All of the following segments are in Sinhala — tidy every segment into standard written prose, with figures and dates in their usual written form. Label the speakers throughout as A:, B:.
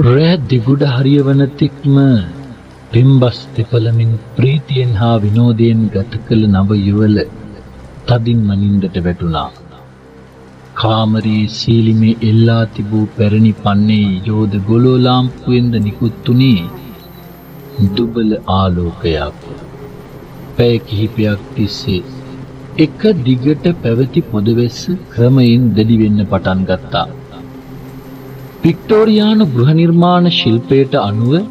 A: රෑ දිගුඩ හරියවන තික්ම පිම්බස් දෙපළමින් ප්‍රීතියෙන් හා විනෝදයෙන් ගත කළ නව යුවල තදින් මනින්දට වැටුණා. කාමරයේ සීලිමේ එල්ලා තිබූ පැරණි පන්නේ යෝධ ගොලෝ ලාම්පුවෙන්ද නිකුත්තුනේ දුබල ආලෝකයක්. පැය කිහිපයක් තිස්සේ එක දිගට පැවති පොදවැස්ස ක්‍රමයෙන් දැඩි වෙන්න පටන් ගත්තා. වික්ටෝරියානු ගෘහ නිර්මාණ ශිල්පයට අනුව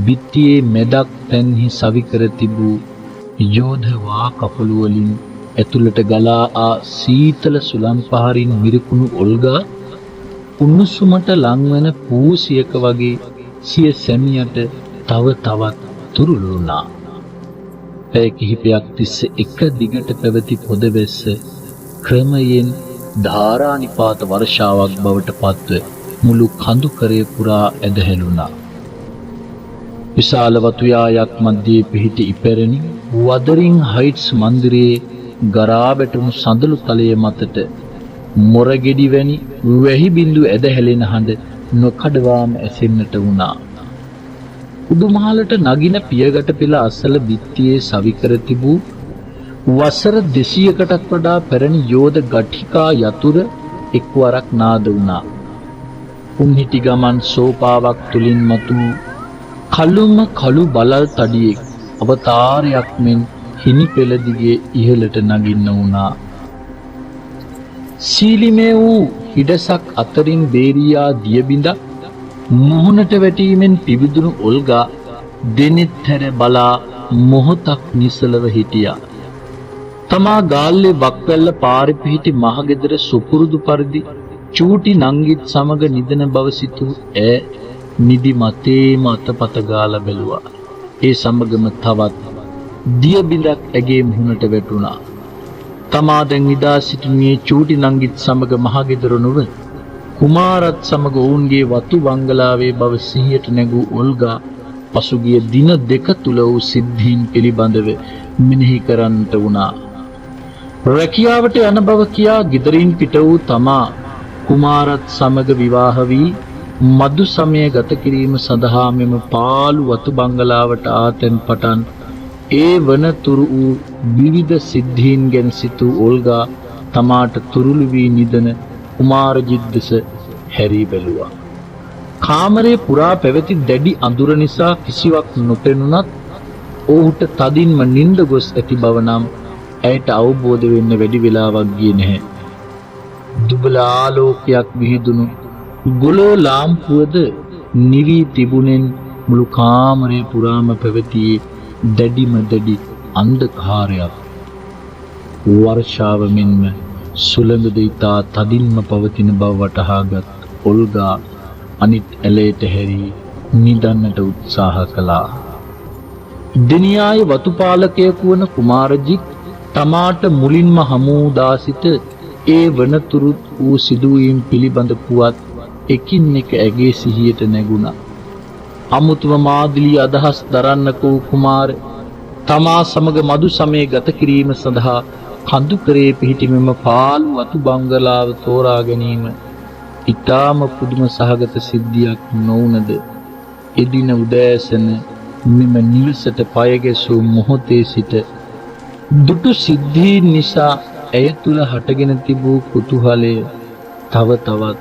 A: බිත්තියේ මැදක් තැන්හි සවි කර තිබූ යෝධ වා කපළු වලින් ඇතුළට ගලා ආ සීතල සුළං පහරින් මිරිකුණු ඔල්ගා උණුසුමට ලංවන පූසියක වගේ සිය සැමියට තව තවත් තුරුළු වුණා. පැය කිහිපයක් තිස්සේ එක දිගට පැවති පොදවැස්ස ක්‍රමයෙන් ධාරානිපාත වර්ෂාවක් බවට පත්ව මුළු කඳුකරය පුරා ඇදහැළුණා. විශාල වතුයායක් මැද්දේ පිහිටි ඉපැරණි වදරින් හයිට්ස් මන්දිරයේ ගරා වැටුණු සඳලු තලයේ මතට මොරගෙඩි වැනි වැහි බිඳු ඇදහැලෙන හඬ නොකඩවාම ඇසෙන්නට වුණා. උඩුමහලට නගින පියගට පෙළ අසල බිත්තියේ සවි කර තිබූ වසර 200කටත් වඩා පැරණි යෝධ ගඨිකා යතුර එක්වරක් නාද වුණා. උන්හිටි ගමන් සෝපාවක් තුලින් මතු කළුම කළු බලල් තඩියෙක් අවතාරයක් මෙන් හිනි පෙළ දිගේ ඉහළට නගින්න වුණා. සීලිමේ වූ හිඩසක් අතරින් බේරියා දියබිඳක් මුහුණට වැටීමෙන් පිබිදුණු ඔල්ගා දෙනෙත් හැර බලා මොහොතක් නිසලව හිටියා. තමා ගාල්ලේ වක්වැල්ල පාරේ පිහිටි මහගෙදර සුපුරුදු පරිදි චූටි නංගිත් සමග නිදන බව සිතූ ඈ නිදි මතේම අතපත ගාලා බැලුවා. ඒ සමගම තවත් දිය බිඳක් ඇගේ මුහුණට වැටුණා. තමා දැන් නිදා සිටින්නේ චූටි නංගිත් සමග මහගෙදර නොව කුමාරත් සමග ඔවුන්ගේ වතු බංගලාවේ බව සිහියට නැගූ ඔල්ගා පසුගිය දින දෙක තුල වූ සිද්ධීන් පිළිබඳව මෙනෙහි කරන්නට වුණා. රැකියාවට යන බව කියා ගෙදරින් පිට වූ තමා කුමාරත් සමග විවාහ වී මදු සමය ගත කිරීම සඳහා මෙම පාළු වතු බංගලාවට ආතෙන් පටන් ඒ වනතුරු වූ විවිධ සිද්ධීන් ගැන සිතූ ඔල්ගා තමාට තුරුළු වී නිදන කුමාරජිත් දෙස හැරී බැලුවා. කාමරේ පුරා පැවති දැඩි අඳුර නිසා කිසිවක් නොපෙනුනත් ඔහුට තදින්ම නිින්ද ගොස් ඇති බව නම් ඇයට අවබෝධ වෙන්න වැඩි වෙලාවක් ගියේ නැහැ. දුබල ආලෝකයක් විහිදුණු ගොලෝ ලාම්පුවද නිවී තිබුණෙන් මුළු කාමරේ පුරාම පැවතියේ දැඩිම දැඩි අන්ධකාරයක්. වර්ෂාව මෙන්ම සුළඟ දෙයිතා තදින්ම පවතින බව වටහාගත් ඔල්ගා අනිත් ඇලයට හැරී නිදන්නට උත්සාහ කළා. දෙනියායේ වතුපාලකයෙකු වන කුමාරජිත් තමාට මුලින්ම හමු දා සිට ඒ වනතුරු වූ සිදුවීම් පිළිබඳ පුවත් එකින් එක ඇගේ සිහියට නැගුණා. අමුතුම මාදිලි අදහස් දරන්නක වූ කුමාර තමා සමග මදු සමය ගත කිරීම සඳහා කඳුකරේ පිහිටි මෙම පාළු වතු බංගලාව තෝරා ගැනීම ඊටාම පුදුම සහගත සිද්ධියක් නොවුනද එදින උදෑසන මෙම නිවසට පය ගැසූ මොහොතේ සිට දුටු සිද්ධීන් නිසා ඇය තුල හටගෙන තිබූ කුතුහලය තව තවත්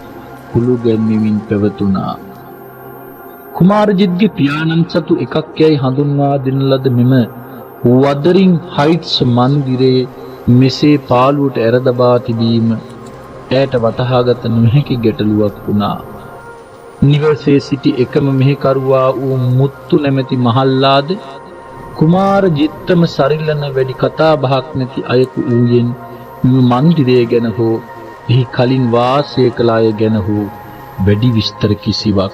A: කුළු ගැන්වීමින් පැවතුණා. කුමාරජිත්ගේ පියාණන් සතු එකක් යයි හඳුන්වා දෙන ලද මෙම වදරින් හයිට්ස් මන්දිරයේ මෙසේ පාළුවට ඇරදබා තිබීම ඇයට වටහාගත නොහැකි ගැටලුවක් වුණා. නිවසේ සිටි එකම මෙහෙකරුවා වූ මුත්තු නැමැති මහල්ලාද කුමාරජිත්තම සරිලන වැඩි කතා බහක් නැති අයෙකු වූයෙන් මන්දිරය ගැන හෝ එහි කලින් වාසය කළ අය ගැන හෝ වැඩි විස්තර කිසිවක්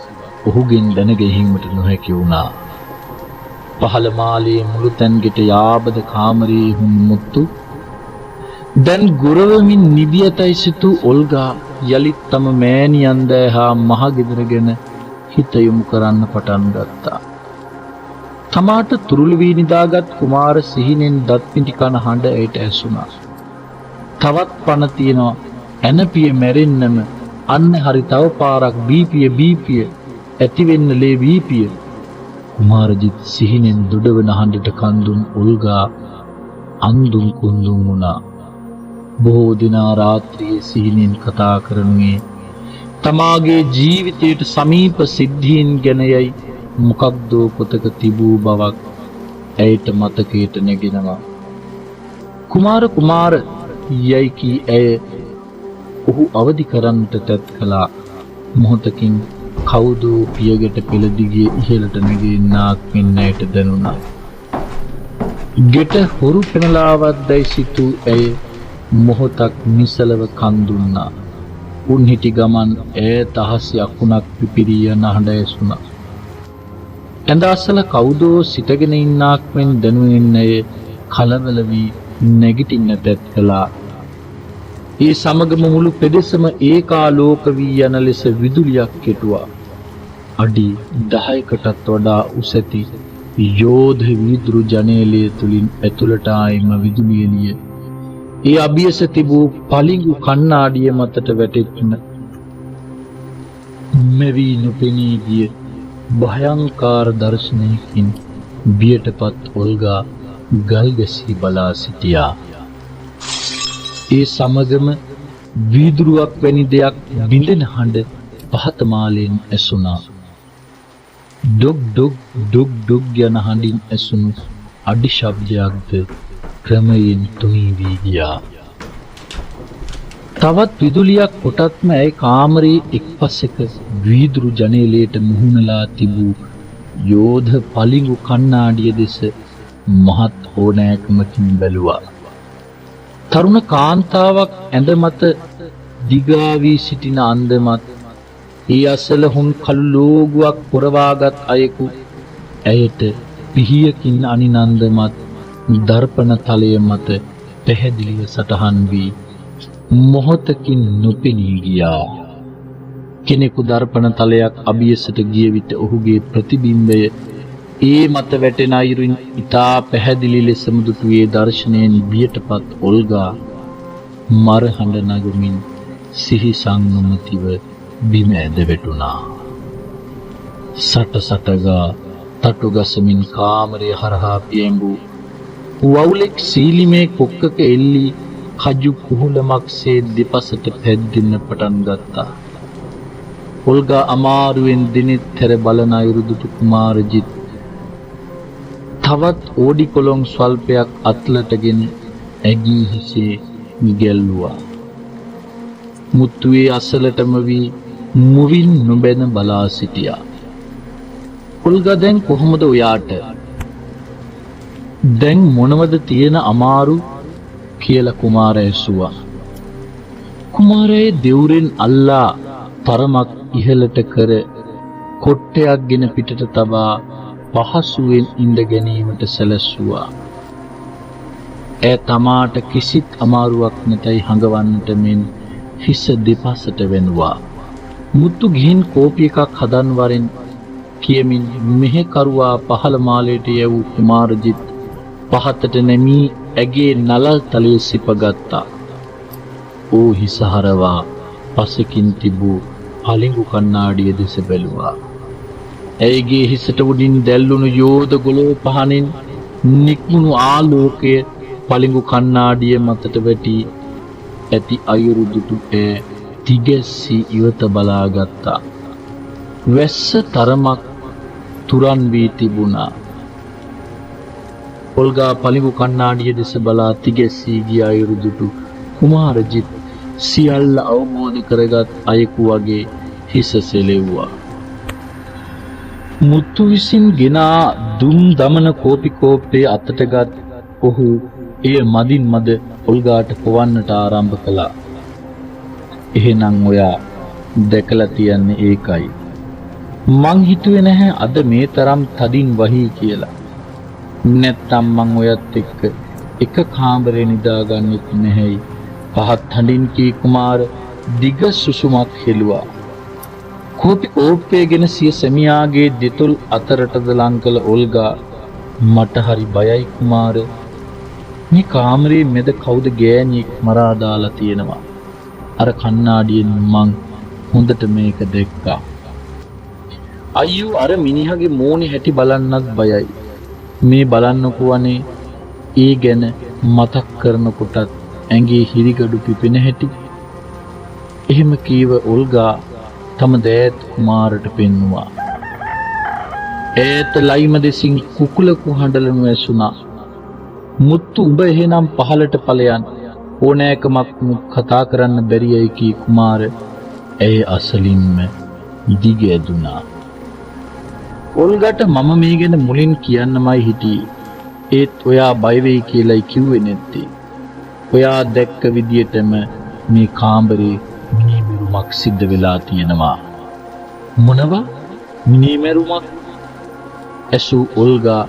A: ඔහුගෙන් දැනගැනීමට නොහැකි වුණා. පහළ මාලයේ මුළු තැන්ගෙට යාබද කාමරයේ හුන් මුත්තු දැන් ගුරවමින් නිදියතයි සිටු ඔල්ගා යලිත් තම මෑණියන් දෑ හා මහගෙදර ගැන හිත යොමු කරන්න පටන් ගත්තා. තමාට තුරුළු වී නිදාගත් කුමාර සිහිනෙන් දත් පිටි කන හඬ ඇයට ඇසුණා. තවත් පණ තියනවා ඇනපිය මැරෙන්නම අන්න හරි තව පාරක් බීපිය ඇතිවෙන්න ලේ වීපිය. කුමාරජිත් සිහිනෙන් දොඩවන හඬට කන්දුන් උල්ගා අන්දුන් කුන්දුන් වුණා. බොහෝ දිනා රාත්‍රියේ සිහිනෙන් කතා කරනුයේ තමාගේ ජීවිතයට සමීප සිද්ධීන් ගැන යයි මොකක්දෝ පොතක තිබූ බවක් ඇයට මතකයට නැගෙනවා. කුමාර යයි කී ඇය ඔහු අවදි කරන්නට තැත් කළා. මොහොතකින් කවුදෝ පියගට පෙළ දිගේ ඉහළට නැගෙන්නාක් මෙන් ඇයට දැනුණා. ගෙට හොරු පැනලාවත් දැයි සිතූ ඇය මොහොතක් නිසලව කන් දුන්නා. උන් හිටි ගමන් ඈත අහසේ අකුණක් පිපිරී යන හඬ ඇසුණා. ඇඳ අසල කවුදෝ සිටගෙන ඉන්නාක් මෙන් දැනුවෙන් ඇය කලබල වී නැගිටින්න තැත් කළා. ඒ සමගම මුළු පෙදෙසම ඒකාලෝක වී යන ලෙස විදුලියක් කෙටුවා. අඩි 10කටත් වඩා උස ඇති යෝධ වීදුරු ජනේලය තුලින් ඇතුළට ආයිම විදුලිය එළිය. ඒ අභියස තිබූ පලිඟු කණ්ණාඩිය මතට වැටෙන්න මෙවි නොපෙනී ගිය භයංකාර දර්ශනයකින් බියටපත් ඔල්ගා ගල් ගැසී බලා සිටියා. ඒ සමගම වීදුරුවක් වැනි දෙයක් බිඳෙන හඬ පහත මාලෙන් ඇසුණා. ඩොග් ඩොග් ඩොග් ඩොග් යන හඬින් ඇසුණු අඩි ශබ්දයක්ද ක්‍රමයෙන් තුනී වී ගියා. තවත් විදුලියක් කොටත්ම ඇයි කාමරේ එක්පසෙක වීදුරු ජනේලයට මුහුණලා තිබූ යෝධ පලිඟු කණ්ණාඩිය දෙස මහත් ඕනෑකමකින් බැලුවා. තරුණ කාන්තාවක් ඇඳ මත දිගා වී සිටින අන්දමත් ඒ අසල හුන් කළු ලෝගුවක් පොරවාගත් අයෙකු ඇයට පිහියකින් අනිනන්දමත් දර්පණ තලය මත පැහැදිලිව සටහන් වී මොහොතකින් නොපෙනී ගියා. කෙනෙකු දර්පණ තලයක් අභියසට ගිය විට ඔහුගේ ප්‍රතිබිම්බය ඒ මත වැටෙන අයුරින් ඉතා පැහැදිලි ලෙසම දුටුවේ දර්ශනයෙන් බියටපත් ඔල්ගා මරහඬ නගමින් සිහිසන් නොමැතිව බිම ඇද වැටුණා. සටසටගා තටු ගසමින් කාමරය හරහා පියඹූ වවුලෙක් සීලිමේ කොක්කක එල්ලී කජු කුහුලමක්සේ දෙපසට පැද්දෙන්න පටන් ගත්තා. ඔල්ගා අමාරුවෙන් දිනෙත් හැර බලන අයුරු දුටු කුමාරජිත් තවත් ඕඩි කොළොන් ස්වල්පයක් අත්ලටගෙන ඇගී හිසේ ගැල්ලුවා. මුත්තුවේ අසලටම වී මුවින් නොබැන බලා සිටියා. ඔල්ගා දැන් කොහොමද ඔයාට? දැන් මොනවද තියෙන අමාරු කියලා කුමාරයා ඇසුවා. කුමාරයා දෙවුරෙන් අල්ලා තරමක් ඉහළට කර කොට්ටයක්ගෙන පිටට තබා පහසුවෙන් ඉඳ ගැනීමට සැලැස්සුවා. ඈ තමාට කිසිත් අමාරුවක් නැතයි හඟවන්නට මෙන් හිස දෙපසට වෙනුවා. මුත්තු ගිහින් කෝපි එකක් හදන් වරෙන් කියමින් මෙහෙකරුවා පහළ මාලයට යවූ කුමාරජිත් පහතට නැමී ඇගේ නලල් තලයේ සිපගත්තා. ඕ හිස හරවා පසකින් තිබූ පලිඟු කණ්ණාඩිය දෙස බැලුවා. ඇයගේ හිසට උඩින් දැල්ලුණු යෝධ ගොලෝ පහනින් නික්මුණු ආලෝකය පලිඟු කණ්ණාඩිය මතට වැටි ඇති අයුරු දුටු ඇය තිගැස්සී ඉවත බලාගත්තා. වැස්ස තරමක් තුරන් වී තිබුණා. ඔල්ගා පලිඟු කණ්ණාඩිය දෙස බලා තිගැස්සී ගිය අයුරු දුටු කුමාරජිත් සියල්ල අවබෝධ කරගත් අයෙකු වගේ හිස සෙලෙව්වා. මුත්තු විසින් ගෙනා දුම් දමන කෝපි කෝප්පේ අතටගත් ඔහු එය මදින් මද ඔල්ගාට පොවන්නට ආරම්භ කළා. එහෙනම් ඔයා දැකලා තියන්නේ ඒකයි. මං හිතුවේ නැහැ අද මේ තරම් තදින් වහී කියලා. නැත්තම් මං ඔයත් එක්ක එක කාමරේ නිදාගන්නෙත් නැහැයි. පහත් හඬින් කී කුමාර දිග සුසුමක් හෙළුවා. කෝපි කෝප්පේගෙන සිය සැමියාගේ දෙතුල් අතරටද ලං කළ ඔල්ගා මට හරි බයයි කුමාර. මේ කාමරේ මැද කවුද ගෑණියෙක් මරා දාලා තියෙනවා. අර කණ්ණාඩියෙන් මං හොඳට මේක දැක්කා. අයියෝ අර මිනිහගේ මෝනේ හැටි බලන්නත් බයයි. මේ බලන්නකෝ අනේ ඒ ගැන මතක් කරනකොටත් ඇඟේ හිරිගඩු පිපෙන හැටි. එහෙම කීව ඔල්ගා තම දෑත් කුමාරට පෙන්නුවා. ඈත ලයිම දෙසින් කුකුලකු හඬලනු ඇසුණා. මුත්තු උඹ එහෙනම් පහලට ඵලයන් ඕනෑකමක් කතා කරන්න බැරියයි කී කුමාර ඇය අසලින්ම දිග ඇදුනා. ඔල්ගට මම මේ ගැන මුලින් කියන්නමයි හිටියේ. ඒත් ඔයා බය වෙයි කියලායි කිව්වේ නැත්තේ. ඔයා දැක්ක විදියටම මේ කාමරේ මිනිමෙරුමක් සිද්ධ වෙලා තියෙනවා. මොනවා? මිනිමෙරුමක්? ඇසු ඔල්ගා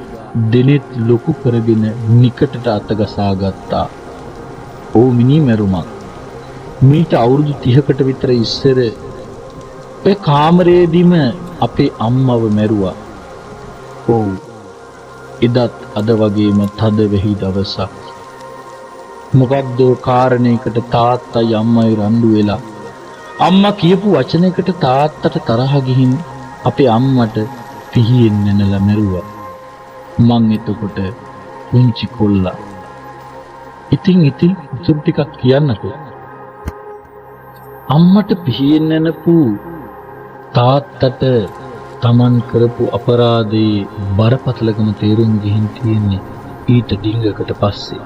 A: දෙනෙත් ලොකු කරගෙන නිකටට අතගසා ගත්තා. ඕ මිනිමෙරුමක්. මීට අවුරුදු 30කට විතර ඉස්සර ඔය කාමරේදීම අපේ අම්මව මැරුවා. ඔව්. එදත් අද වගේම තද වෙහි දවසක්. මොකක්ද කාරණයකට තාත්තයි අම්මයි රණ්ඩු වෙලා අම්මා කියපු වචනයකට තාත්තට තරහ ගිහින් අපේ අම්මට පිහියෙන් නැනලා මැරුවා. මං එතකොට පුංචි කොල්ලා. ඉතින් උතුරු ටිකක් කියන්නකෝ. අම්මට පිහියෙන් නැනපු තාත්තට තමන් කරපු අපරාධයේ බරපතලකම තේරුම් ගිහින් තියෙන්නේ ඊට ඩිංගකට පස්සේ.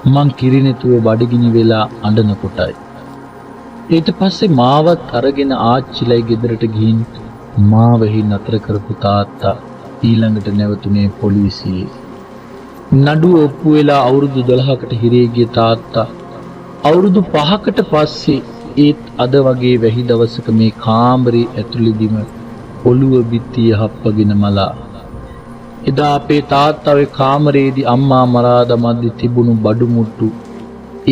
A: මං කිරිනෙතුව බඩගිනි වෙලා අඬන කොටයි. ඊට පස්සේ මාවත් අරගෙන ආච්චිලයි ගෙදරට ගිහින් මාවෙහි නතර කරපු තාත්තා ඊළඟට නැවතුනේ පොලිසියේ. නඩුව ඔප්පු වෙලා අවුරුදු 12කට හිරේ ගිය තාත්තා අවුරුදු 5කට පස්සේ ඒත් අද වගේ වැහි දවසක මේ කාමරේ ඇතුළේදීම ඔළුව බිත්තිය හප්පගෙන මලා. එදා අපේ තාත්තා ඔය කාමරේදී අම්මා මරා දමද්දි තිබුණු බඩු මුට්ටු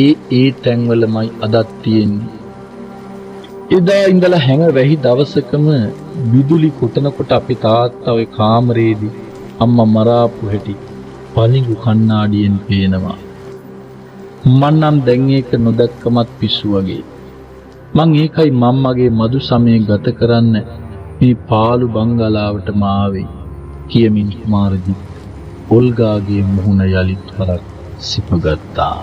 A: ඒ තැන්වලමයි අදත් තියෙන්නේ. එදා ඉඳලා හැම වැහි දවසකම විදුලි කොටනකොට අපේ තාත්තා ඔය කාමරේදී අම්මා මරාපු හැටි පලිඟු කණ්ණාඩියෙන් පේනවා. මන්නම් දැන් ඒක නොදැක්කමත් පිස්සු වගේ. මං ඒකයි මම්මගේ මදු සමය ගත කරන්න මේ පාළු බංගලාවටම ආවේ කියමින් කුමාරජි ඔල්ගාගේ මුහුණ යලිත් වරක් සිපගත්තා.